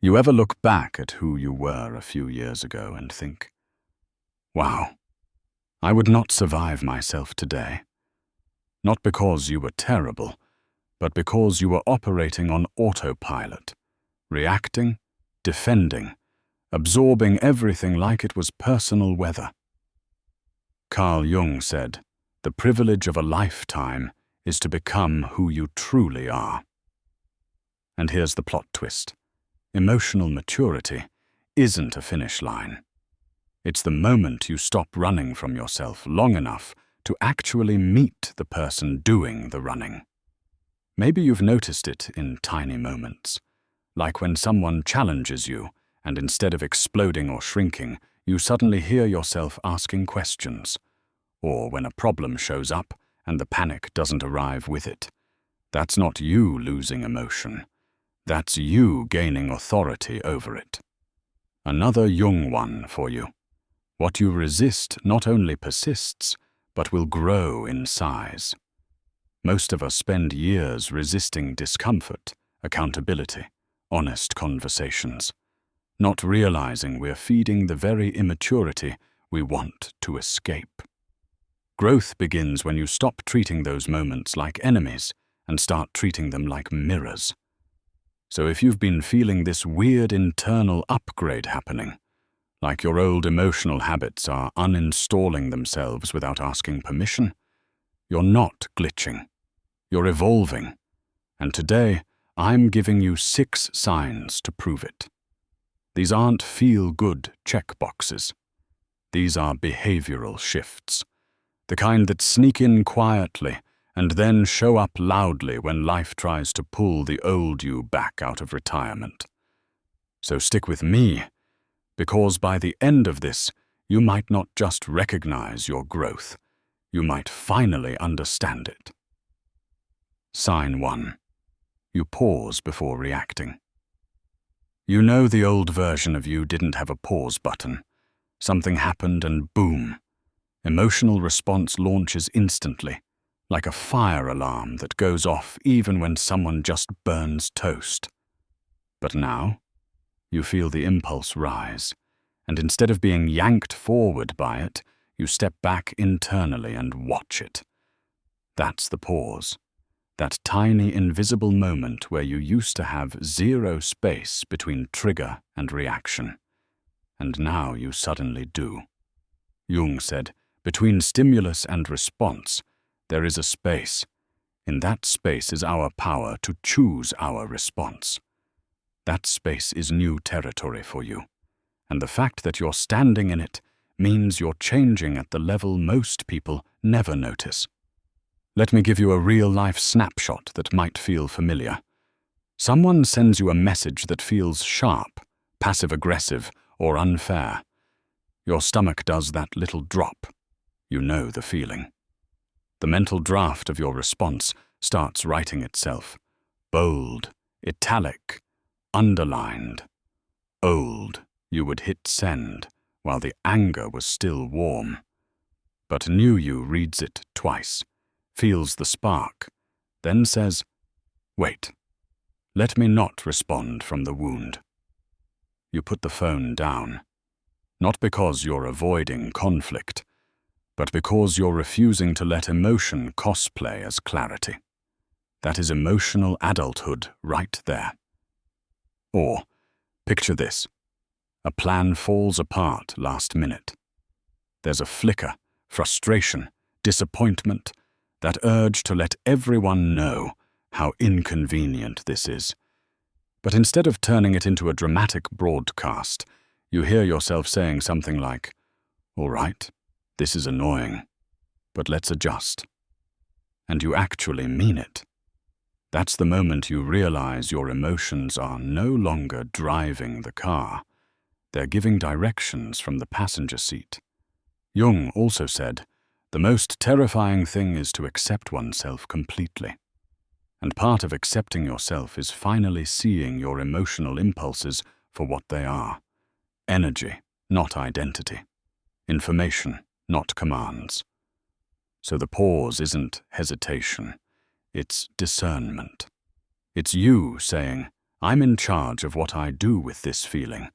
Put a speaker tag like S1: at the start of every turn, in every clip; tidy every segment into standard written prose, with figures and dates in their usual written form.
S1: You ever look back at who you were a few years ago and think, wow, I would not survive myself today? Not because you were terrible, but because you were operating on autopilot, reacting, defending, absorbing everything like it was personal weather. Carl Jung said, "The privilege of a lifetime is to become who you truly are." And here's the plot twist. Emotional maturity isn't a finish line. It's the moment you stop running from yourself long enough to actually meet the person doing the running. Maybe you've noticed it in tiny moments, like when someone challenges you and instead of exploding or shrinking, you suddenly hear yourself asking questions, or when a problem shows up and the panic doesn't arrive with it. That's not you losing emotion. That's you gaining authority over it. Another Jung one for you. What you resist not only persists, but will grow in size. Most of us spend years resisting discomfort, accountability, honest conversations, not realizing we're feeding the very immaturity we want to escape. Growth begins when you stop treating those moments like enemies and start treating them like mirrors. So if you've been feeling this weird internal upgrade happening, like your old emotional habits are uninstalling themselves without asking permission, you're not glitching. You're evolving. And today, I'm giving you 6 signs to prove it. These aren't feel-good checkboxes. These are behavioral shifts, the kind that sneak in quietly and then show up loudly when life tries to pull the old you back out of retirement. So stick with me, because by the end of this, you might not just recognize your growth, you might finally understand it. Sign 1. You pause before reacting. You know the old version of you didn't have a pause button. Something happened and boom. Emotional response launches instantly, like a fire alarm that goes off even when someone just burns toast. But now, you feel the impulse rise, and instead of being yanked forward by it, you step back internally and watch it. That's the pause, that tiny invisible moment where you used to have 0 space between trigger and reaction. And now you suddenly do. Jung said, between stimulus and response, there is a space. In that space is our power to choose our response. That space is new territory for you. And the fact that you're standing in it means you're changing at the level most people never notice. Let me give you a real-life snapshot that might feel familiar. Someone sends you a message that feels sharp, passive-aggressive, or unfair. Your stomach does that little drop. You know the feeling. The mental draft of your response starts writing itself. Bold, italic, underlined. Old, you would hit send while the anger was still warm. But new you reads it twice, feels the spark, then says, wait, let me not respond from the wound. You put the phone down, not because you're avoiding conflict, but because you're refusing to let emotion cosplay as clarity. That is emotional adulthood right there. Or, picture this. A plan falls apart last minute. There's a flicker, frustration, disappointment, that urge to let everyone know how inconvenient this is. But instead of turning it into a dramatic broadcast, you hear yourself saying something like, "All right, this is annoying, but let's adjust." And you actually mean it. That's the moment you realize your emotions are no longer driving the car. They're giving directions from the passenger seat. Jung also said, the most terrifying thing is to accept oneself completely. And part of accepting yourself is finally seeing your emotional impulses for what they are. Energy, not identity. Information, not commands. So the pause isn't hesitation. It's discernment. It's you saying, I'm in charge of what I do with this feeling,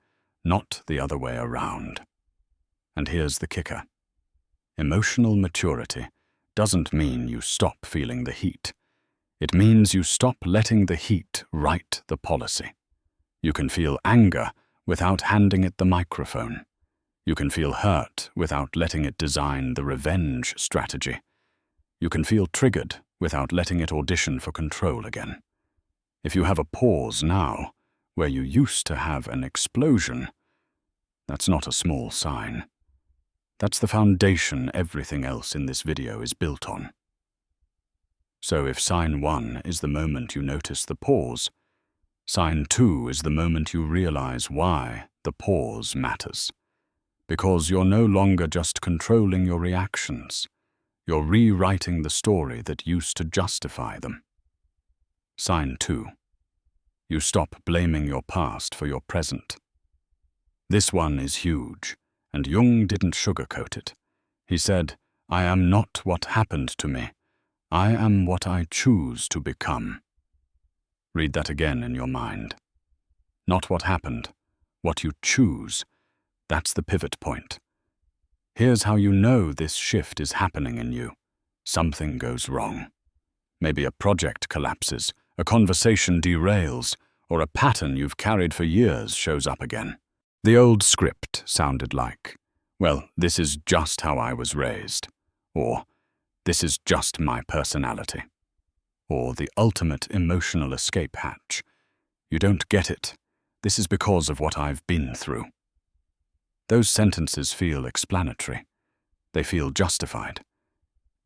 S1: not the other way around. And here's the kicker. Emotional maturity doesn't mean you stop feeling the heat. It means you stop letting the heat write the policy. You can feel anger without handing it the microphone. You can feel hurt without letting it design the revenge strategy. You can feel triggered without letting it audition for control again. If you have a pause now, where you used to have an explosion, that's not a small sign. That's the foundation everything else in this video is built on. So if sign 1 is the moment you notice the pause, sign 2 is the moment you realize why the pause matters. Because you're no longer just controlling your reactions. You're rewriting the story that used to justify them. Sign 2. You stop blaming your past for your present. This one is huge, and Jung didn't sugarcoat it. He said, "I am not what happened to me. I am what I choose to become." Read that again in your mind. Not what happened, what you choose. That's the pivot point. Here's how you know this shift is happening in you. Something goes wrong. Maybe a project collapses, a conversation derails, or a pattern you've carried for years shows up again. The old script sounded like, "Well, this is just how I was raised," or "This is just my personality," or the ultimate emotional escape hatch. "You don't get it. This is because of what I've been through." Those sentences feel explanatory. They feel justified.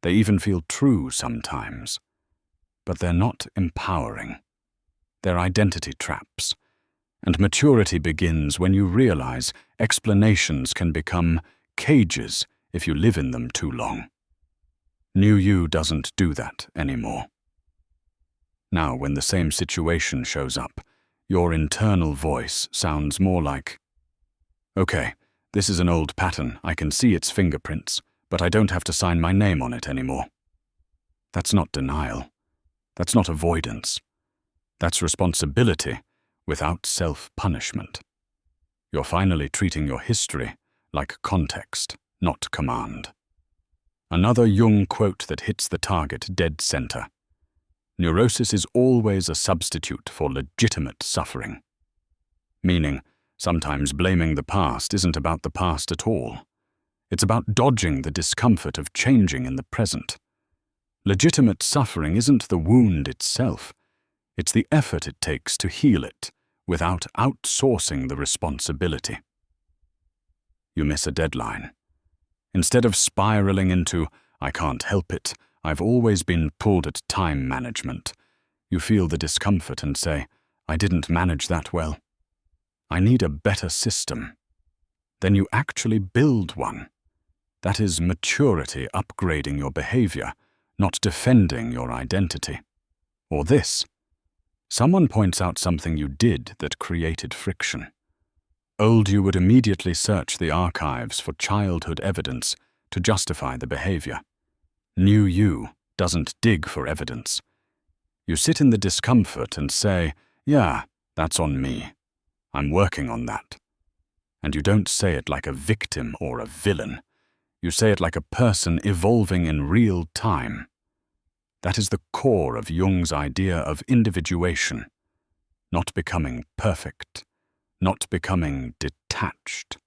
S1: They even feel true sometimes. But they're not empowering. They're identity traps. And maturity begins when you realize explanations can become cages if you live in them too long. New you doesn't do that anymore. Now, when the same situation shows up, your internal voice sounds more like, "Okay, this is an old pattern, I can see its fingerprints, but I don't have to sign my name on it anymore." That's not denial. That's not avoidance. That's responsibility without self-punishment. You're finally treating your history like context, not command. Another Jung quote that hits the target dead center. Neurosis is always a substitute for legitimate suffering. Meaning, sometimes blaming the past isn't about the past at all. It's about dodging the discomfort of changing in the present. Legitimate suffering isn't the wound itself. It's the effort it takes to heal it without outsourcing the responsibility. You miss a deadline. Instead of spiraling into, "I can't help it, I've always been pulled at time management," you feel the discomfort and say, "I didn't manage that well. I need a better system." Then you actually build one. That is maturity upgrading your behavior, not defending your identity. Or this. Someone points out something you did that created friction. Old you would immediately search the archives for childhood evidence to justify the behavior. New you doesn't dig for evidence. You sit in the discomfort and say, "Yeah, that's on me. I'm working on that." And you don't say it like a victim or a villain. You say it like a person evolving in real time. That is the core of Jung's idea of individuation. Not becoming perfect, not becoming detached,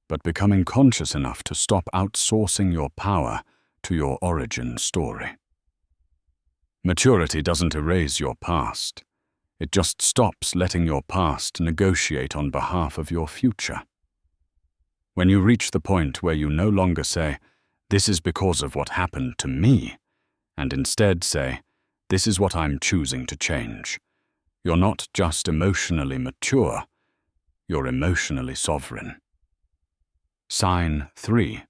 S1: but becoming conscious enough to stop outsourcing your power to your origin story. Maturity doesn't erase your past. It just stops letting your past negotiate on behalf of your future. When you reach the point where you no longer say, "This is because of what happened to me," and instead say, "This is what I'm choosing to change," you're not just emotionally mature, you're emotionally sovereign. Sign 3.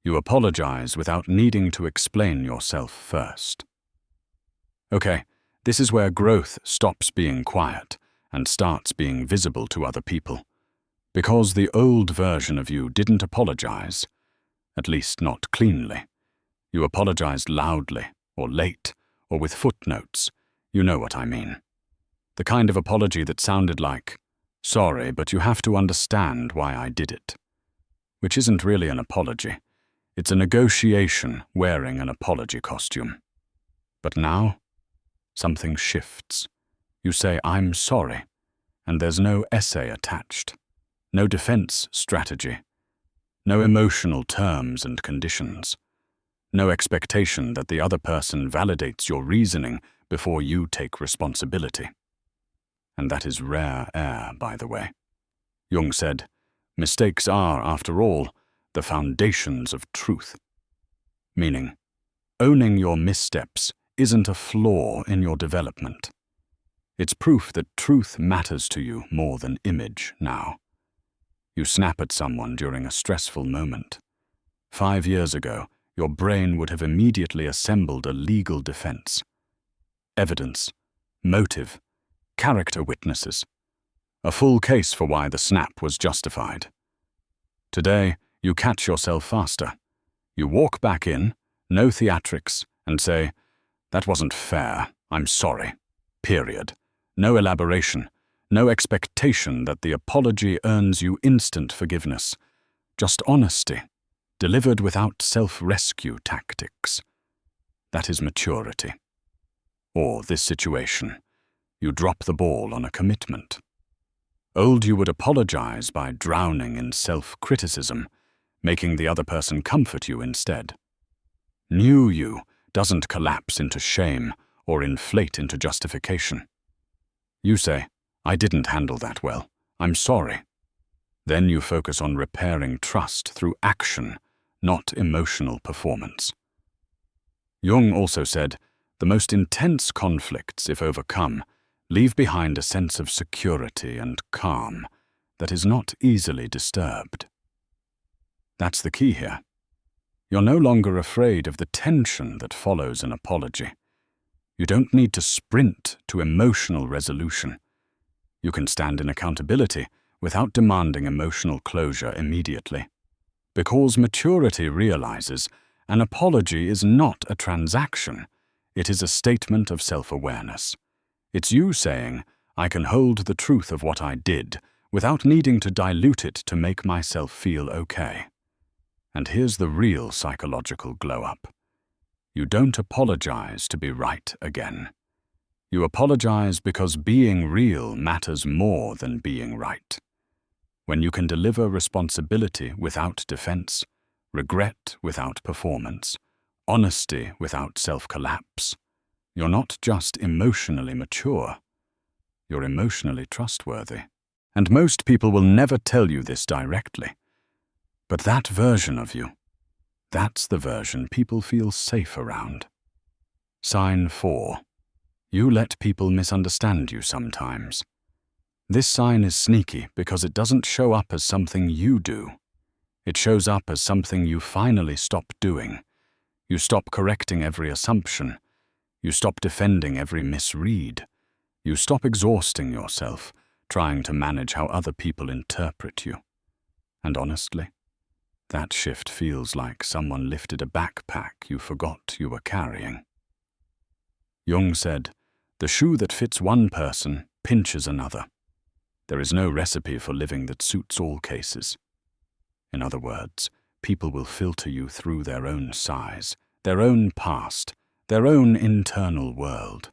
S1: You apologize without needing to explain yourself first. Okay, this is where growth stops being quiet and starts being visible to other people. Because the old version of you didn't apologize, at least not cleanly. You apologized loudly, or late, or with footnotes. You know what I mean. The kind of apology that sounded like, "Sorry, but you have to understand why I did it." Which isn't really an apology. It's a negotiation wearing an apology costume. But now, something shifts. You say, "I'm sorry," and there's no essay attached, no defense strategy, no emotional terms and conditions, no expectation that the other person validates your reasoning before you take responsibility. And that is rare air, by the way. Jung said, mistakes are, after all, the foundations of truth. Meaning, owning your missteps isn't a flaw in your development. It's proof that truth matters to you more than image now. You snap at someone during a stressful moment. 5 years ago, your brain would have immediately assembled a legal defense. Evidence, motive, character witnesses. A full case for why the snap was justified. Today, you catch yourself faster. You walk back in, no theatrics, and say, "That wasn't fair, I'm sorry." Period. No elaboration, no expectation that the apology earns you instant forgiveness. Just honesty, delivered without self-rescue tactics. That is maturity. Or this situation, you drop the ball on a commitment. Old, you would apologize by drowning in self-criticism, making the other person comfort you instead. New you doesn't collapse into shame or inflate into justification. You say, "I didn't handle that well. I'm sorry." Then you focus on repairing trust through action, not emotional performance. Jung also said, the most intense conflicts, if overcome, leave behind a sense of security and calm that is not easily disturbed. That's the key here. You're no longer afraid of the tension that follows an apology. You don't need to sprint to emotional resolution. You can stand in accountability without demanding emotional closure immediately. Because maturity realizes an apology is not a transaction, it is a statement of self-awareness. It's you saying, "I can hold the truth of what I did without needing to dilute it to make myself feel okay." And here's the real psychological glow-up. You don't apologize to be right again. You apologize because being real matters more than being right. When you can deliver responsibility without defense, regret without performance, honesty without self-collapse, you're not just emotionally mature, you're emotionally trustworthy. And most people will never tell you this directly. But that version of you, that's the version people feel safe around. Sign 4. You let people misunderstand you sometimes. This sign is sneaky because it doesn't show up as something you do. It shows up as something you finally stop doing. You stop correcting every assumption. You stop defending every misread. You stop exhausting yourself, trying to manage how other people interpret you. And honestly, that shift feels like someone lifted a backpack you forgot you were carrying. Jung said, "The shoe that fits one person pinches another." There is no recipe for living that suits all cases. In other words, people will filter you through their own size, their own past, their own internal world.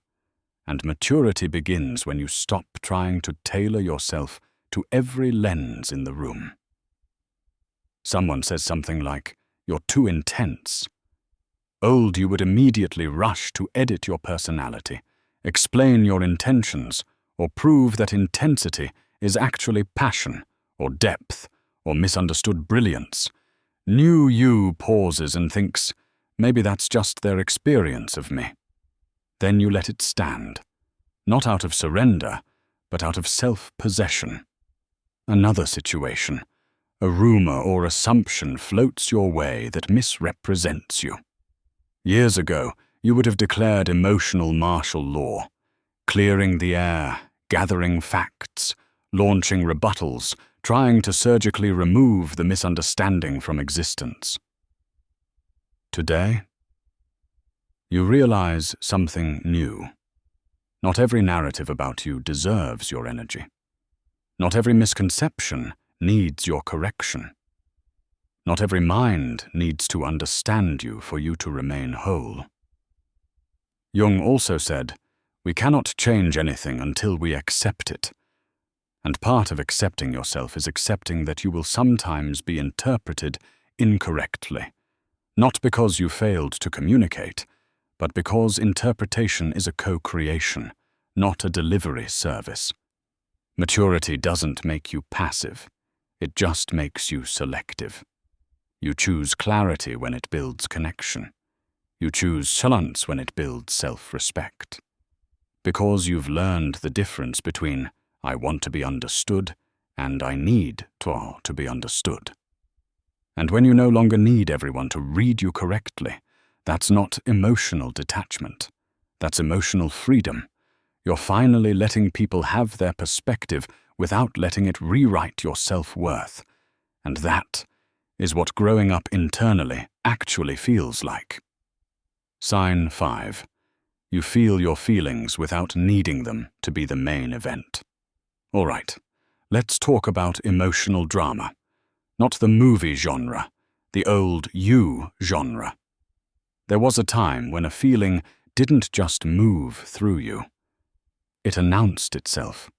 S1: And maturity begins when you stop trying to tailor yourself to every lens in the room. Someone says something like, "You're too intense." Old, you would immediately rush to edit your personality, explain your intentions, or prove that intensity is actually passion, or depth, or misunderstood brilliance. New you pauses and thinks, maybe that's just their experience of me. Then you let it stand, not out of surrender, but out of self-possession. Another situation. A rumor or assumption floats your way that misrepresents you. Years ago, you would have declared emotional martial law, clearing the air, gathering facts, launching rebuttals, trying to surgically remove the misunderstanding from existence. Today, you realize something new. Not every narrative about you deserves your energy. Not every misconception needs your correction. Not every mind needs to understand you for you to remain whole. Jung also said, "We cannot change anything until we accept it." And part of accepting yourself is accepting that you will sometimes be interpreted incorrectly, not because you failed to communicate, but because interpretation is a co-creation, not a delivery service. Maturity doesn't make you passive, it just makes you selective. You choose clarity when it builds connection. You choose silence when it builds self-respect. Because you've learned the difference between "I want to be understood" and "I need to be understood." And when you no longer need everyone to read you correctly, that's not emotional detachment. That's emotional freedom. You're finally letting people have their perspective without letting it rewrite your self-worth. And that is what growing up internally actually feels like. Sign 5. You feel your feelings without needing them to be the main event. All right, let's talk about emotional drama. Not the movie genre, the old you genre. There was a time when a feeling didn't just move through you. It announced itself.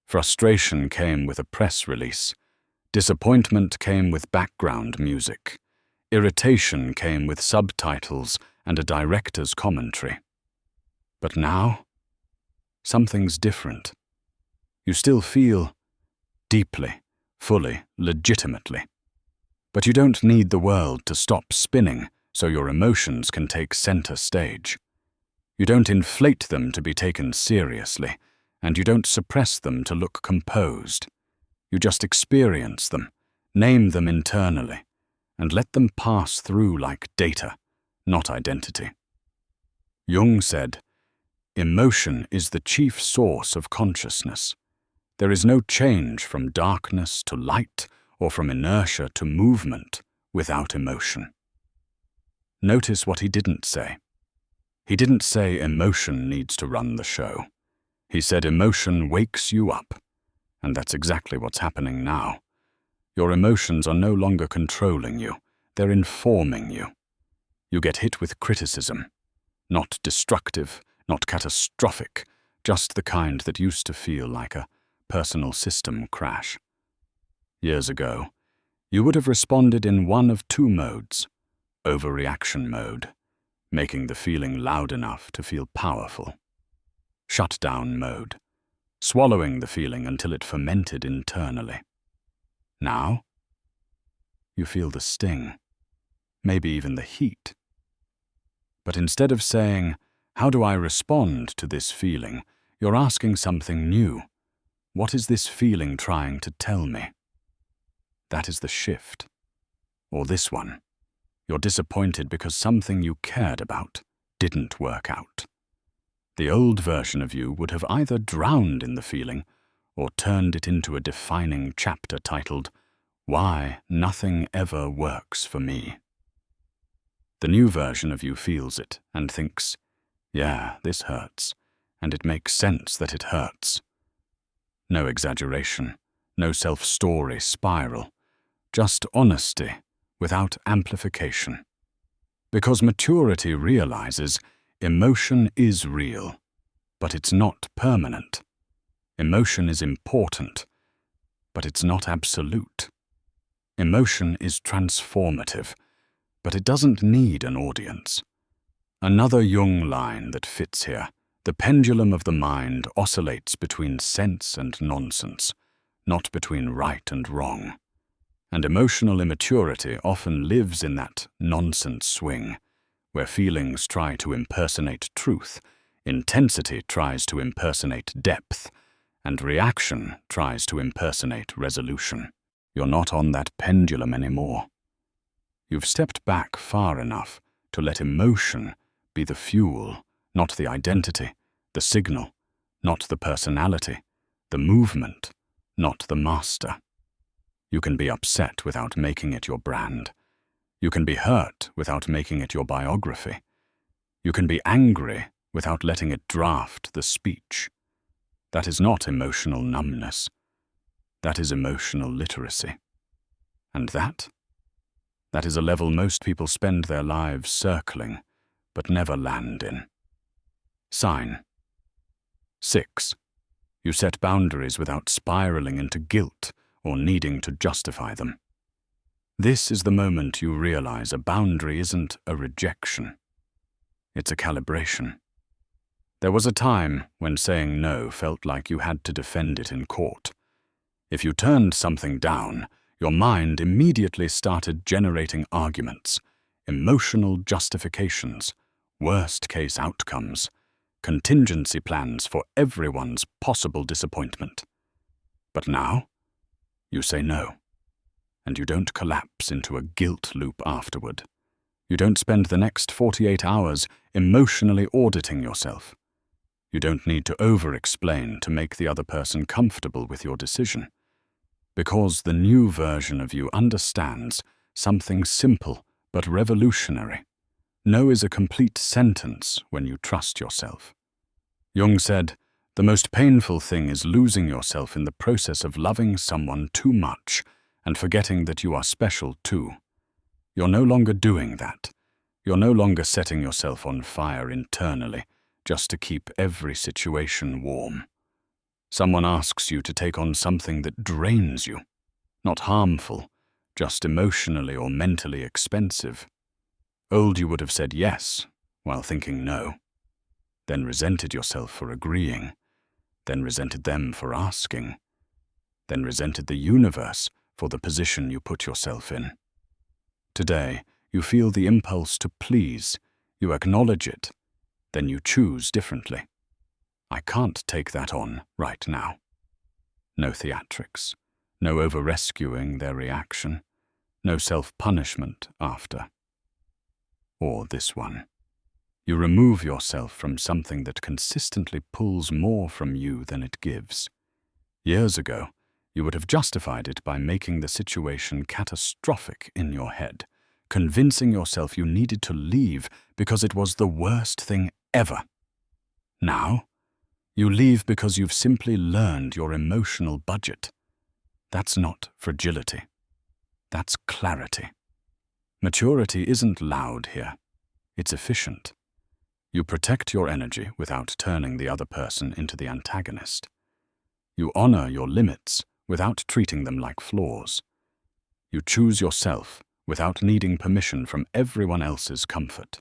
S1: Frustration came with a press release. Disappointment came with background music. Irritation came with subtitles and a director's commentary. But now, something's different. You still feel deeply, fully, legitimately. But you don't need the world to stop spinning so your emotions can take center stage. You don't inflate them to be taken seriously, and you don't suppress them to look composed. You just experience them, name them internally, and let them pass through like data, not identity. Jung said, "Emotion is the chief source of consciousness. There is no change from darkness to light or from inertia to movement without emotion." Notice what he didn't say. He didn't say emotion needs to run the show. He said emotion wakes you up. And that's exactly what's happening now. Your emotions are no longer controlling you. They're informing you. You get hit with criticism. Not destructive, not catastrophic, just the kind that used to feel like a personal system crash. Years ago, you would have responded in one of two modes: overreaction mode, making the feeling loud enough to feel powerful; shutdown mode, swallowing the feeling until it fermented internally. Now, you feel the sting, maybe even the heat. But instead of saying, "How do I respond to this feeling?" you're asking something new. What is this feeling trying to tell me? That is the shift. Or this one. You're disappointed because something you cared about didn't work out. The old version of you would have either drowned in the feeling or turned it into a defining chapter titled, "Why Nothing Ever Works for Me." The new version of you feels it and thinks, "Yeah, this hurts, and it makes sense that it hurts." No exaggeration, no self-story spiral, just honesty without amplification. Because maturity realizes emotion is real, but it's not permanent. Emotion is important, but it's not absolute. Emotion is transformative, but it doesn't need an audience. Another Jung line that fits here: the pendulum of the mind oscillates between sense and nonsense, not between right and wrong. And emotional immaturity often lives in that nonsense swing, where feelings try to impersonate truth, intensity tries to impersonate depth, and reaction tries to impersonate resolution. You're not on that pendulum anymore. You've stepped back far enough to let emotion be the fuel, not the identity, the signal, not the personality, the movement, not the master. You can be upset without making it your brand. You can be hurt without making it your biography. You can be angry without letting it draft the speech. That is not emotional numbness. That is emotional literacy. And that is a level most people spend their lives circling, but never land in. Sign 6. You set boundaries without spiraling into guilt or needing to justify them. This is the moment you realize a boundary isn't a rejection. It's a calibration. There was a time when saying no felt like you had to defend it in court. If you turned something down, your mind immediately started generating arguments, emotional justifications, worst-case outcomes, contingency plans for everyone's possible disappointment. But now, you say no, and you don't collapse into a guilt loop afterward. You don't spend the next 48 hours emotionally auditing yourself. You don't need to over-explain to make the other person comfortable with your decision, because the new version of you understands something simple but revolutionary. No is a complete sentence when you trust yourself. Jung said, "The most painful thing is losing yourself in the process of loving someone too much and forgetting that you are special too. You're no longer doing that. You're no longer setting yourself on fire internally just to keep every situation warm. Someone asks you to take on something that drains you, not harmful, just emotionally or mentally expensive. Old you would have said yes while thinking no, then resented yourself for agreeing, then resented them for asking, then resented the universe for the position you put yourself in. Today, you feel the impulse to please, you acknowledge it, then you choose differently. I can't take that on right now. No theatrics, no over-rescuing their reaction, no self-punishment after. Or this one. You remove yourself from something that consistently pulls more from you than it gives. Years ago, you would have justified it by making the situation catastrophic in your head, convincing yourself you needed to leave because it was the worst thing ever. Now, you leave because you've simply learned your emotional budget. That's not fragility. That's clarity. Maturity isn't loud here. It's efficient. You protect your energy without turning the other person into the antagonist. You honor your limits without treating them like flaws. You choose yourself without needing permission from everyone else's comfort.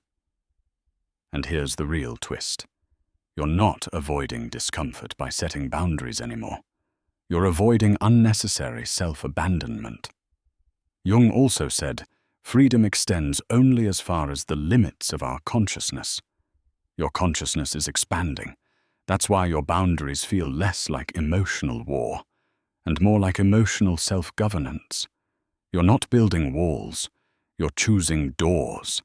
S1: And here's the real twist. You're not avoiding discomfort by setting boundaries anymore. You're avoiding unnecessary self-abandonment. Jung also said, freedom extends only as far as the limits of our consciousness. Your consciousness is expanding. That's why your boundaries feel less like emotional war and more like emotional self-governance. You're not building walls, you're choosing doors.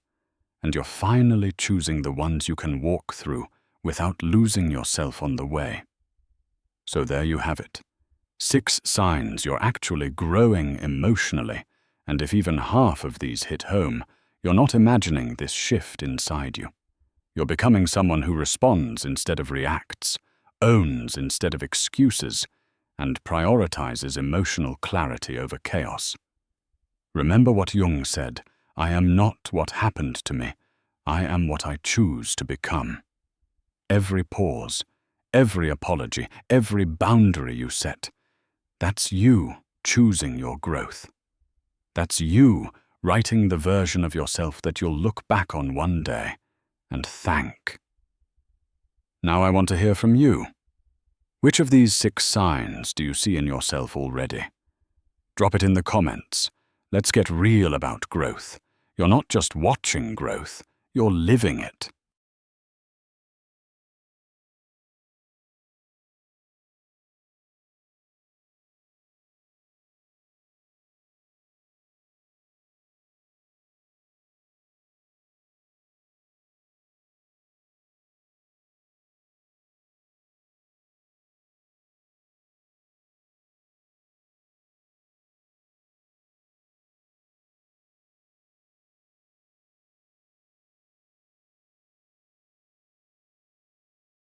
S1: And you're finally choosing the ones you can walk through without losing yourself on the way. So there you have it. 6 signs you're actually growing emotionally, and if even half of these hit home, you're not imagining this shift inside you. You're becoming someone who responds instead of reacts, owns instead of excuses, and prioritizes emotional clarity over chaos. Remember what Jung said, I am not what happened to me, I am what I choose to become. Every pause, every apology, every boundary you set, that's you choosing your growth. That's you writing the version of yourself that you'll look back on one day and thank. Now I want to hear from you. Which of these 6 signs do you see in yourself already? Drop it in the comments. Let's get real about growth. You're not just watching growth, you're living it.